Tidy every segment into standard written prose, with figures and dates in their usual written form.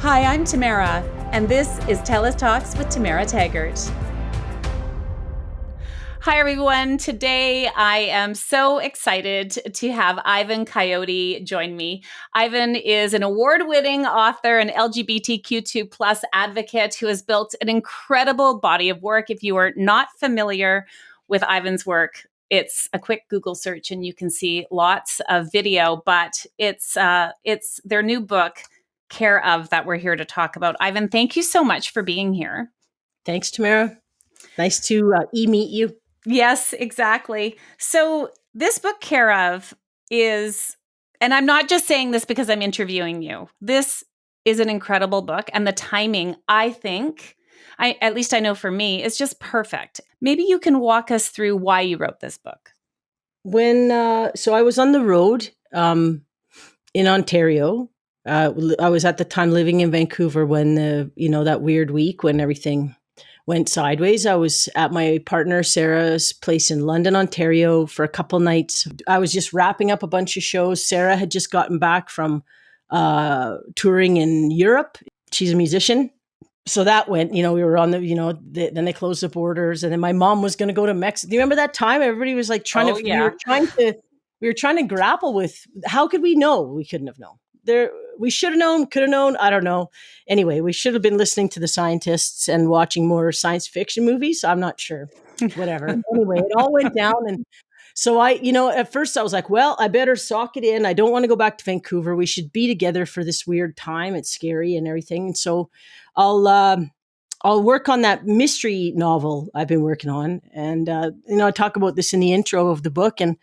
Hi, I'm Tamara, and this is TELUS Talks with Tamara Taggart. Hi, everyone. Today, I am so excited to have Ivan Coyote join me. Ivan is an award-winning author and LGBTQ2 plus advocate who has built an incredible body of work. If you are not familiar with Ivan's work, it's a quick Google search and you can see lots of video, but it's their new book, Care of, that we're here to talk about. Ivan, thank you so much for being here. Thanks, Tamara. Nice to meet you. Yes, exactly. So this book, Care of, is, and I'm not just saying this because I'm interviewing you. This is an incredible book, and the timing, I think, at least I know for me, is just perfect. Maybe you can walk us through why you wrote this book. So I was on the road in Ontario. I was at the time living in Vancouver when that weird week when everything went sideways. I was at my partner Sarah's place in London, Ontario for a couple nights. I was just wrapping up a bunch of shows. Sarah had just gotten back from touring in Europe. She's a musician. So that went, we were on then they closed the borders, and then my mom was going to go to Mexico. Do you remember that time? Everybody was like we were trying to grapple with, how could we know? We couldn't have known. We should have known, could have known. I don't know. Anyway, we should have been listening to the scientists and watching more science fiction movies. I'm not sure. Whatever. Anyway, it all went down. And so at first I was like, well, I better sock it in. I don't want to go back to Vancouver. We should be together for this weird time. It's scary and everything. And so I'll work on that mystery novel I've been working on. And, I talk about this in the intro of the book, and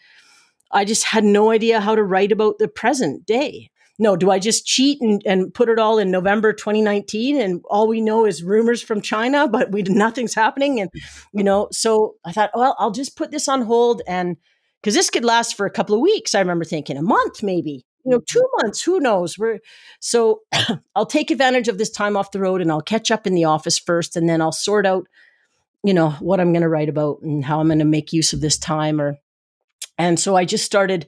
I just had no idea how to write about the present day. No, do I just cheat and put it all in November 2019 and all we know is rumors from China, but nothing's happening? And, so I thought, well, I'll just put this on hold, and because this could last for a couple of weeks. I remember thinking a month, maybe, 2 months, who knows? So I'll take advantage of this time off the road, and I'll catch up in the office first, and then I'll sort out, what I'm going to write about and how I'm going to make use of this time. And so I just started,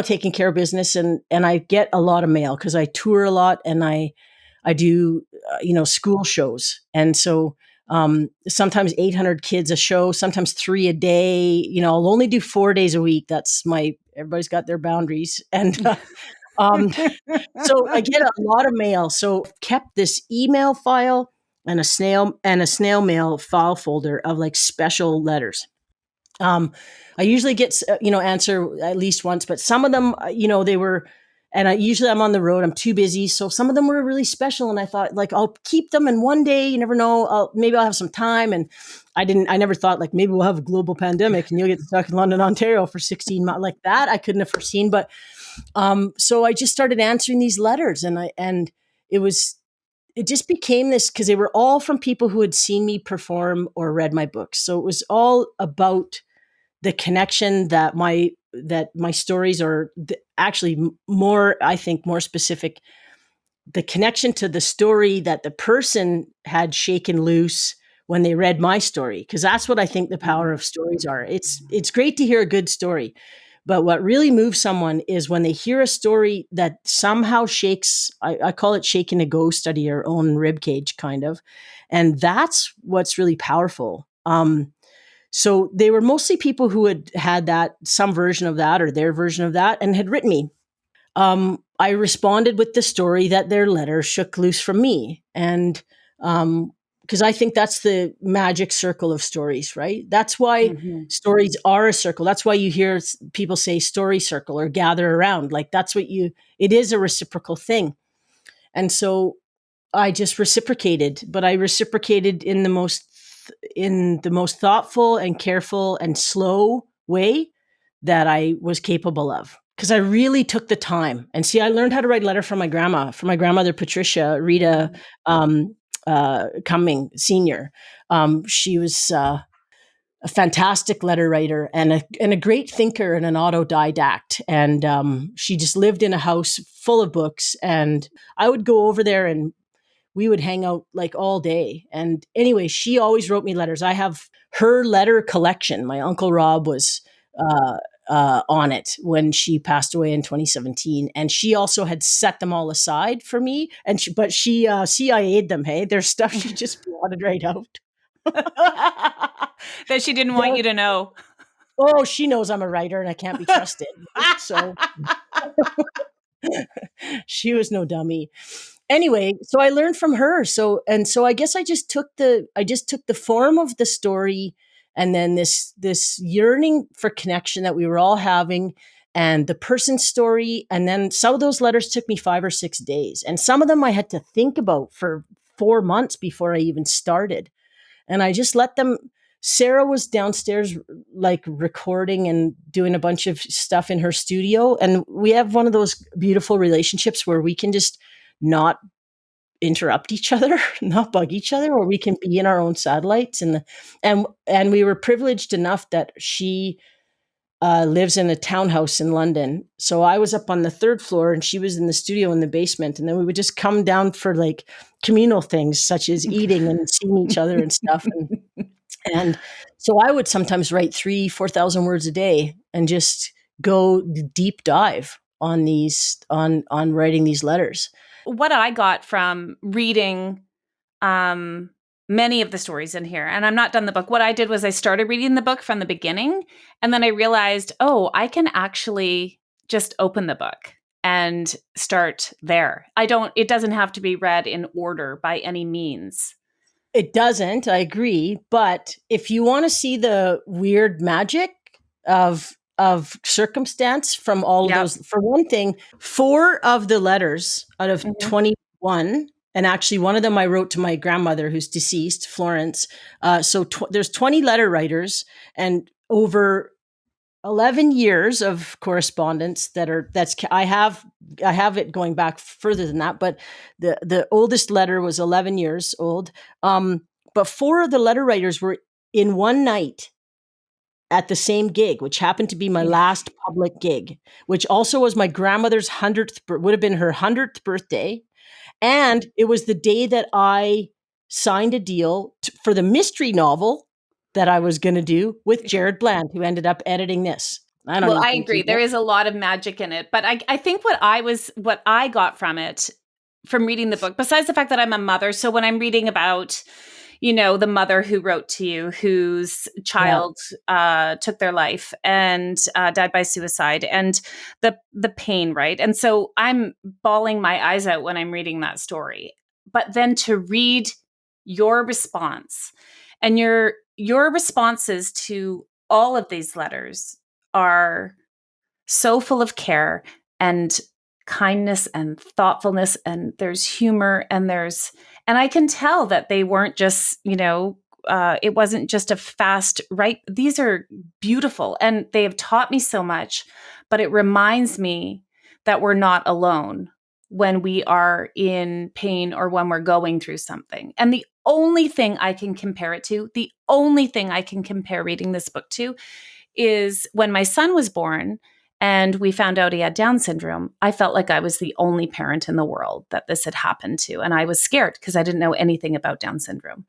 taking care of business, and I get a lot of mail because I tour a lot, and I do, school shows. And so sometimes 800 kids a show, sometimes 3 a day. I'll only do 4 days a week. Everybody's got their boundaries. And so I get a lot of mail. So I've kept this email file and a snail mail file folder of like special letters. I usually get, answer at least once, but some of them, they were, and I'm on the road, I'm too busy. So some of them were really special. And I thought, like, I'll keep them, and one day, you never know, maybe I'll have some time. And I never thought, like, maybe we'll have a global pandemic and you'll get stuck in London, Ontario for 16 months. Like that, I couldn't have foreseen. But so I just started answering these letters, and it just became this, because they were all from people who had seen me perform or read my books. So it was all about the connection that my stories are actually more, I think, more specific, the connection to the story that the person had shaken loose when they read my story. Because that's what I think the power of stories are. It's great to hear a good story, but what really moves someone is when they hear a story that somehow shakes, I call it shaking a ghost out of your own ribcage, kind of. And that's what's really powerful. So they were mostly people who had that, some version of that or their version of that, and had written me. I responded with the story that their letter shook loose from me. And because I think that's the magic circle of stories, right? That's why stories are a circle. That's why you hear people say story circle or gather around. Like it is a reciprocal thing. And so I just reciprocated, but I reciprocated in the most thoughtful and careful and slow way that I was capable of. Because I really took the time. And see, I learned how to write a letter from my grandmother, Patricia Rita Cumming Sr. She was a fantastic letter writer and a great thinker and an autodidact. And she just lived in a house full of books. And I would go over there and we would hang out like all day. And anyway, she always wrote me letters. I have her letter collection. My Uncle Rob was on it when she passed away in 2017, and she also had set them all aside for me. And but she CIA'd them. Hey, there's stuff she just blotted right out. That she didn't want you to know. Oh, she knows I'm a writer and I can't be trusted. So she was no dummy. Anyway, so I learned from her. So I guess I just took the form of the story, and then this yearning for connection that we were all having, and the person's story, and then some of those letters took me 5 or 6 days, and some of them I had to think about for 4 months before I even started. And I just let them. Sarah was downstairs, like recording and doing a bunch of stuff in her studio. And we have one of those beautiful relationships where we can just not interrupt each other, not bug each other, or we can be in our own satellites. And we were privileged enough that she lives in a townhouse in London. So I was up on the 3rd floor and she was in the studio in the basement. And then we would just come down for like communal things such as eating and seeing each other and stuff. And so I would sometimes write 3,000-4,000 words a day and just go deep dive on writing these letters. What I got from reading many of the stories in here, and I'm not done the book. What I did was I started reading the book from the beginning, and then I realized, oh, I can actually just open the book and start there. It doesn't have to be read in order by any means. It doesn't, I agree. But if you want to see the weird magic of circumstance from all of those, for one thing, 4 of the letters out of 21, and actually one of them I wrote to my grandmother who's deceased, Florence. So there's 20 letter writers, and over 11 years of correspondence I have it going back further than that, but the oldest letter was 11 years old. But 4 of the letter writers were in one night at the same gig, which happened to be my last public gig, which also was my grandmother's 100th, would have been her 100th birthday. And it was the day that I signed a deal for the mystery novel that I was going to do with Jared Bland, who ended up editing this. I agree. There is a lot of magic in it. But I think what I got from it, from reading the book, besides the fact that I'm a mother, so when I'm reading about, the mother who wrote to you, whose child took their life and died by suicide, and the pain, right? And so I'm bawling my eyes out when I'm reading that story. But then to read your response, and your responses to all of these letters are so full of care and kindness and thoughtfulness, and there's humor, and I can tell that they weren't just, it wasn't just a fast write. These are beautiful, and they have taught me so much, but it reminds me that we're not alone when we are in pain or when we're going through something. And the only thing I can compare it to, the only thing I can compare reading this book to, is when my son was born and we found out he had Down syndrome. I felt like I was the only parent in the world that this had happened to. And I was scared because I didn't know anything about Down syndrome.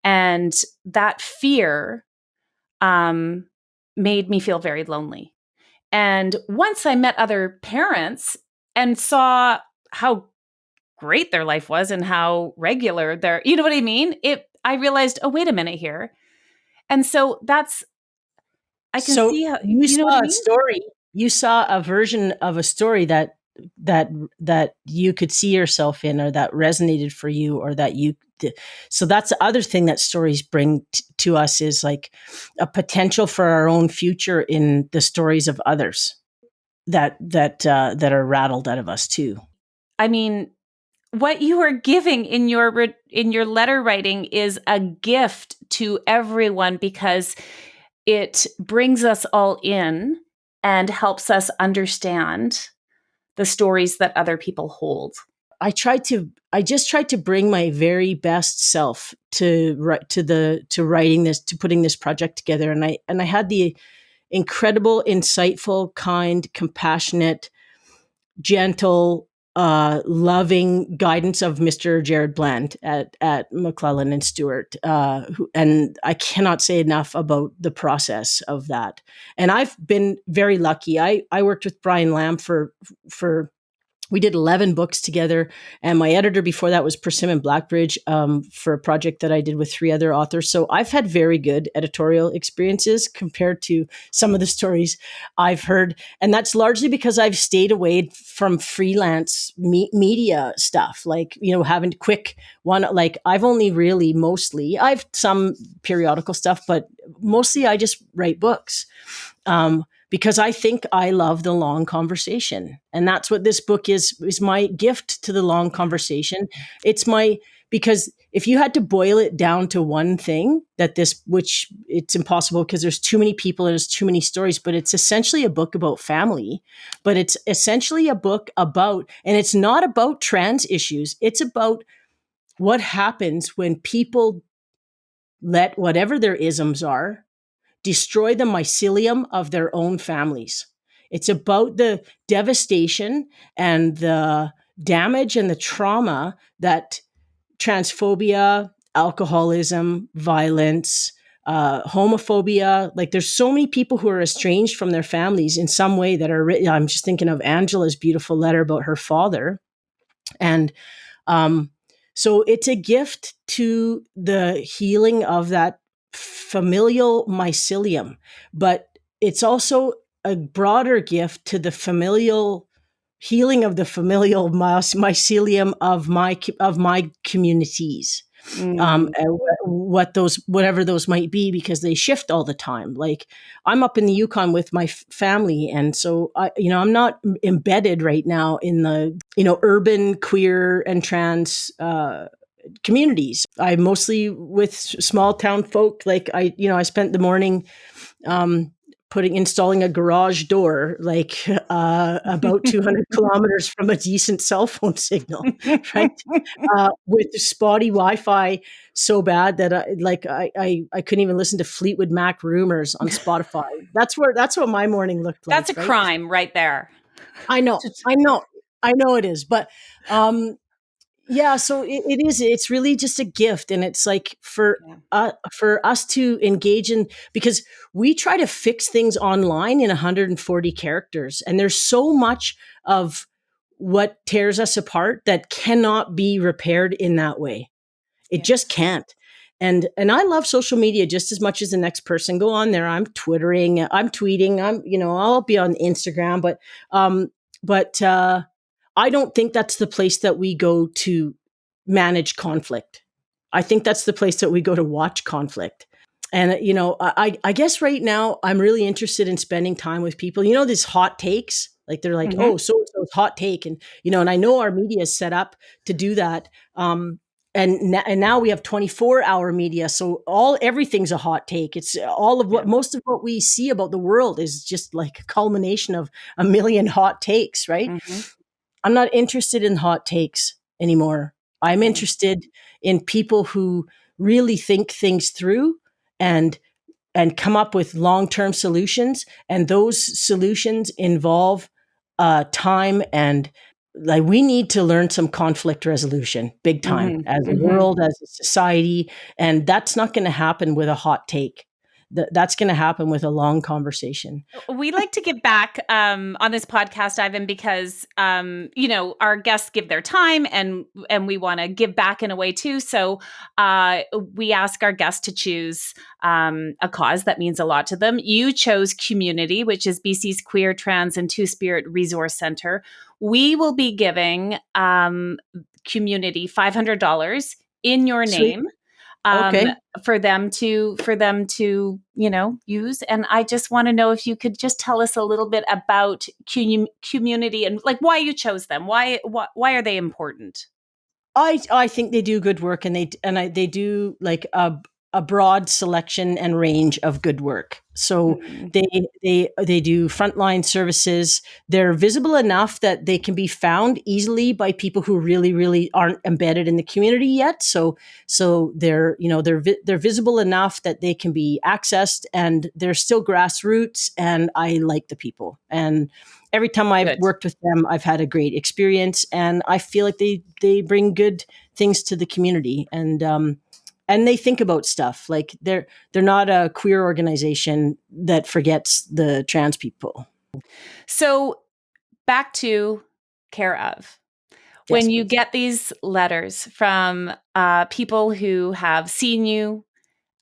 And that fear made me feel very lonely. And once I met other parents and saw how great their life was and how regular their, you know what I mean? I realized, oh, wait a minute here. And so I can see how you saw a story. You saw a version of a story that you could see yourself in, or that resonated for you, or that you. So that's the other thing that stories bring to us, is like a potential for our own future in the stories of others that are rattled out of us too. I mean, what you are giving in your letter writing is a gift to everyone, because it brings us all in and helps us understand the stories that other people hold. I just tried to bring my very best self to writing this, to putting this project together. And I had the incredible, insightful, kind, compassionate, gentle, loving guidance of Mr. Jared Bland at McClellan and Stewart. And I cannot say enough about the process of that. And I've been very lucky. I worked with Brian Lamb for we did 11 books together. And my editor before that was Persimmon Blackbridge, for a project that I did with 3 other authors. So I've had very good editorial experiences compared to some of the stories I've heard. And that's largely because I've stayed away from freelance media stuff, like, having quick one, like I've only really I've some periodical stuff, but mostly I just write books. Because I think I love the long conversation. And that's what this book is my gift to the long conversation. Because if you had to boil it down to one thing which it's impossible because there's too many people and there's too many stories, but it's essentially a book about family, but it's essentially a book about, and it's not about trans issues. It's about what happens when people let whatever their isms are destroy the mycelium of their own families. It's about the devastation and the damage and the trauma that transphobia, alcoholism, violence, homophobia, like there's so many people who are estranged from their families in some way that are written. I'm just thinking of Angela's beautiful letter about her father. And so it's a gift to the healing of that familial mycelium, but it's also a broader gift to the familial healing of the familial mycelium of my communities. Whatever those might be, because they shift all the time. Like I'm up in the Yukon with my family, and so I'm not embedded right now in the urban queer and trans communities. I'm mostly with small town folk. Like I spent the morning installing a garage door, like about 200 kilometers from a decent cell phone signal, right? With spotty Wi-Fi so bad that I couldn't even listen to Fleetwood Mac Rumors on Spotify. That's what my morning looked like. That's a crime right there. I know it is, but yeah, so it is. It's really just a gift, and it's like for us to engage in, because we try to fix things online in 140 characters, and there's so much of what tears us apart that cannot be repaired in that way. It just can't. And I love social media just as much as the next person. Go on there. I'm twittering. I'm tweeting. I'll be on Instagram, but I don't think that's the place that we go to manage conflict. I think that's the place that we go to watch conflict. And, I guess right now I'm really interested in spending time with people. These hot takes, like they're like, oh, so-and-so's hot take. And, and I know our media is set up to do that. And now we have 24-hour media. So everything's a hot take. It's all of most of what we see about the world is just like a culmination of a million hot takes, right? Mm-hmm. I'm not interested in hot takes anymore. I'm interested in people who really think things through and come up with long-term solutions. And those solutions involve time, and like we need to learn some conflict resolution big time as a world, as a society. And that's not going to happen with a hot take. That's going to happen with a long conversation. We like to give back on this podcast, Ivan, because our guests give their time, and we want to give back in a way too. So we ask our guests to choose a cause that means a lot to them. You chose Community, which is BC's Queer, Trans, and Two-Spirit Resource Center. We will be giving Community $500 in your name. For them to use. And I just want to know if you could just tell us a little bit about Community and like why you chose them. Why are they important? I think they do good work, and they do like a broad selection and range of good work. So they do frontline services. They're visible enough that they can be found easily by people who really, really aren't embedded in the community yet. So they're visible enough that they can be accessed, and they're still grassroots. And I like the people, and every time I've Good. worked with them, I've had a great experience, and I feel like they bring good things to the community, and they think about stuff. Like they're not a queer organization that forgets the trans people. So back to Care of. Yes, When you please. get these letters from people who have seen you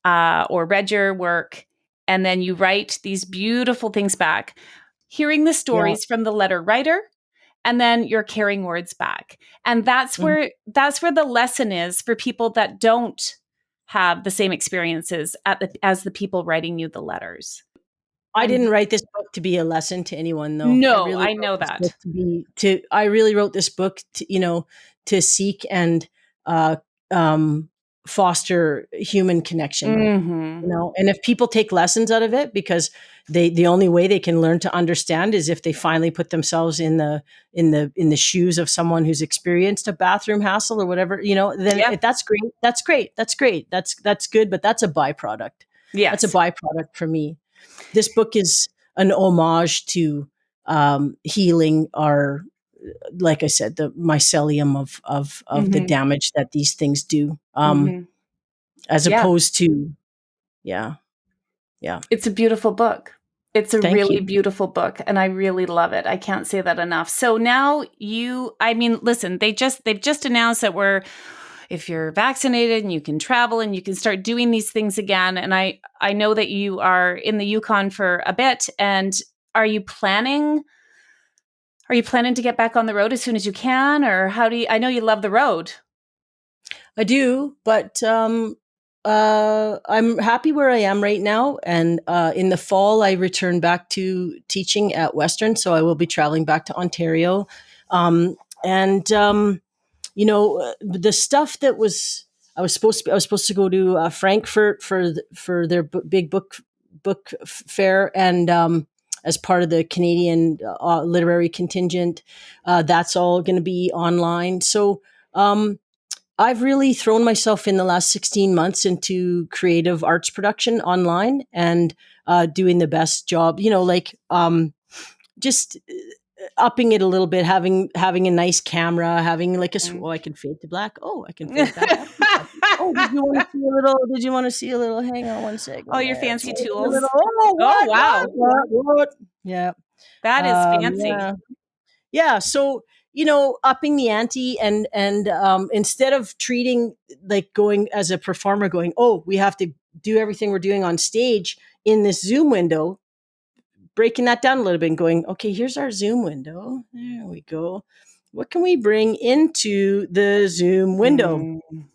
or read your work, and then you write these beautiful things back, hearing the Yeah. stories from the letter writer, and then you're carrying words back. And that's Mhm. where the lesson is for people that don't have the same experiences as the people writing you the letters. I And didn't write this book to be a lesson to anyone, though. I no, really I wrote know this book that. to be to. I really wrote this book to, to seek and uh, um, foster human connection. Mhm. And if people take lessons out of it, because the only way they can learn to understand is if they finally put themselves in the shoes of someone who's experienced a bathroom hassle or whatever, then Yeah. that's great. That's great. That's great. That's good. But that's a byproduct. That's a Yes. byproduct for me. This book is an homage to healing our, like I said, the mycelium of the Mhm. damage that these things do, Mhm. as Yeah. opposed to, yeah, yeah. It's a beautiful book. It's a Thank really you. beautiful book, and I really love it. I can't say that enough. So now I mean, listen, they've just announced that if you're vaccinated and you can travel and you can start doing these things again. And I know that you are in the Yukon for a bit. And are you planning? Are you planning to get back on the road as soon as you can, or how do you? I know you love the road. I do, but I'm happy where I am right now. And in the fall, I return back to teaching at Western, so I will be traveling back to Ontario. And the stuff that I was supposed to go to Frankfurt for their big book fair, and as part of the Canadian literary contingent, that's all going to be online. So. I've really thrown myself in the last 16 months into creative arts production online, and doing the best job, just upping it a little bit, having a nice camera, having like Mm. I can fade to black. Oh, I can fade back up. Oh, did you want to see a little, hang on one second All your there. It's fancy a little, tools. oh, Oh, what, wow. what? Yeah. That is fancy. Yeah. Yeah, so upping the ante, and instead of treating, like, going as a performer, going, oh, we have to do everything we're doing on stage in this Zoom window, breaking that down a little bit and going, okay, here's our Zoom window. There we go. What can we bring into the Zoom window? Mm.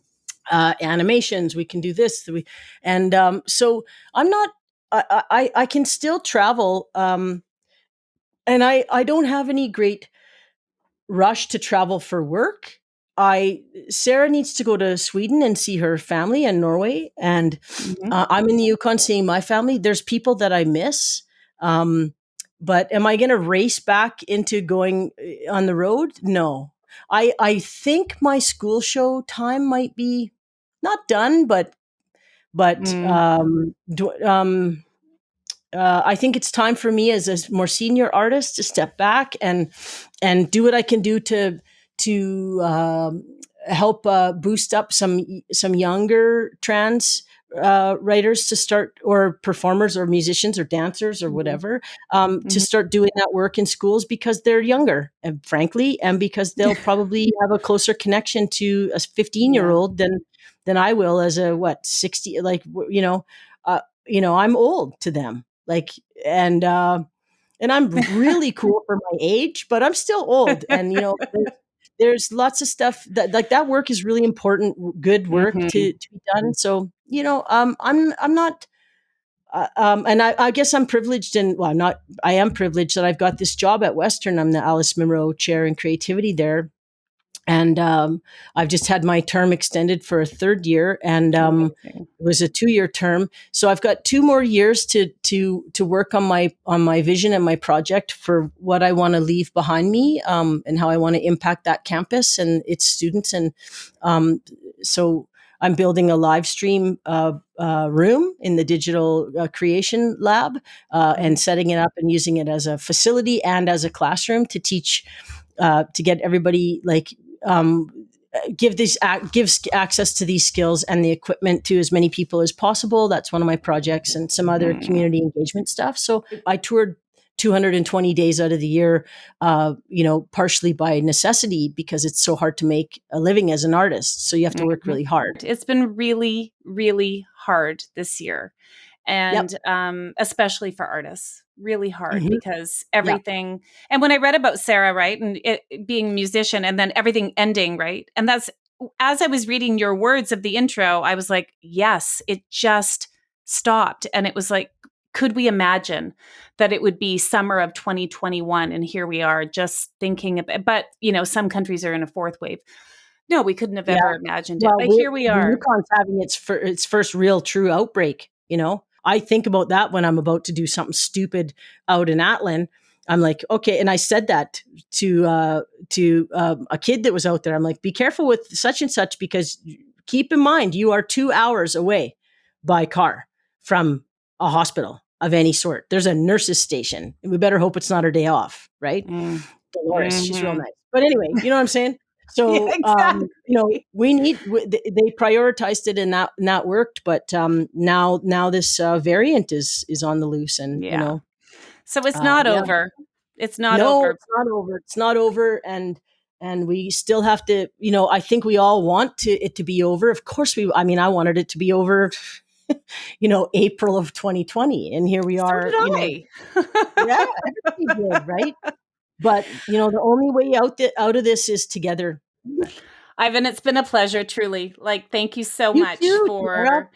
Animations. We can do this. And so I'm not. I can still travel, and I don't have any great rush to travel for work. I Sarah needs to go to Sweden and see her family in Norway, and Mhm. I'm in the Yukon seeing my family. There's people that I miss, um, but am I going to race back into going on the road? No. I think my school show time might be not done, but Mm. I think it's time for me as a more senior artist to step back and do what I can do to help boost up some younger trans writers to start, or performers or musicians or dancers or Mhm. whatever, to Mhm. start doing that work in schools, because they're younger, and frankly, and because they'll probably have a closer connection to a 15-year Yeah. old than I will as a, what, 60, like, I'm old to them, like, and I'm really cool for my age, but I'm still old. And there's lots of stuff that, like, that work is really important, good work Mhm. to be done. So I'm not. And I guess I'm privileged, and, well, not. I am privileged that I've got this job at Western. I'm the Alice Munro Chair in Creativity there, and I've just had my term extended for a third year, and Amazing. it was a 2-year term. So I've got 2 more years to work on my vision and my project for what I want to leave behind me, and how I want to impact that campus and its students. And um, so I'm building a live stream room in the digital creation lab and setting it up and using it as a facility and as a classroom to teach, to get everybody gives access to these skills and the equipment to as many people as possible. That's one of my projects, and some other community engagement stuff. So I toured 220 days out of the year, partially by necessity because it's so hard to make a living as an artist. So you have to work really hard. It's been really, really hard this year. And especially for artists, really hard because everything. And when I read about Sarah, right, and it being a musician and then everything ending, right. And that's, as I was reading your words of the intro, I was like, yes, it just stopped. And it was like, could we imagine that it would be summer of 2021? And here we are just thinking about, but some countries are in a fourth wave. No, we couldn't have ever imagined it. But here we are. Yukon's having its first real true outbreak, I think about that when I'm about to do something stupid out in Atlin. I'm like, okay. And I said that to a kid that was out there. I'm like, be careful with such and such, because keep in mind, you are 2 hours away by car from a hospital of any sort. There's a nurse's station. We better hope it's not her day off, right? Dolores, she's real nice. But anyway, you know what I'm saying? So, exactly. They prioritized it and that worked. But now this variant is on the loose, and so it's not over. It's not over. It's not over. It's not over, and we still have to. I think we all want it to be over. Of course, I wanted it to be over. April of 2020, and here we are. Everybody did, right? But the only way out of this is together. Ivan, it's been a pleasure, truly. Thank you so much for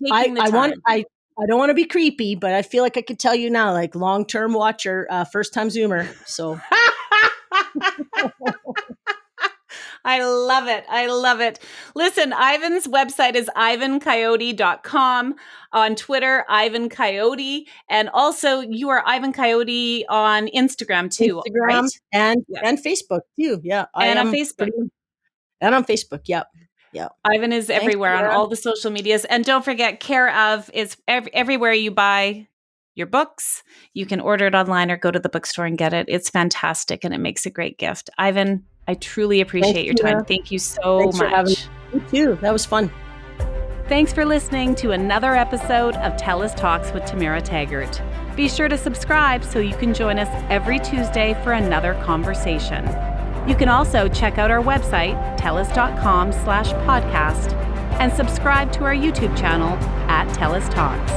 taking the time. I don't want to be creepy, but I feel like I could tell you now, long-term watcher, first-time Zoomer. So. I love it. I love it. Listen, Ivan's website is ivancoyote.com. On Twitter, Ivan Coyote. And also you are Ivan Coyote on Instagram too, right? And Facebook too. Yeah. And on Facebook. And on Facebook. Yep. Yeah. Ivan is everywhere on all the social medias. And don't forget, Care of is everywhere you buy your books. You can order it online or go to the bookstore and get it. It's fantastic and it makes a great gift. Ivan, I truly appreciate your time. Thank you so much. For having me too. That was fun. Thanks for listening to another episode of TELUS Talks with Tamara Taggart. Be sure to subscribe so you can join us every Tuesday for another conversation. You can also check out our website, telus.com/podcast, and subscribe to our YouTube channel at TELUS Talks.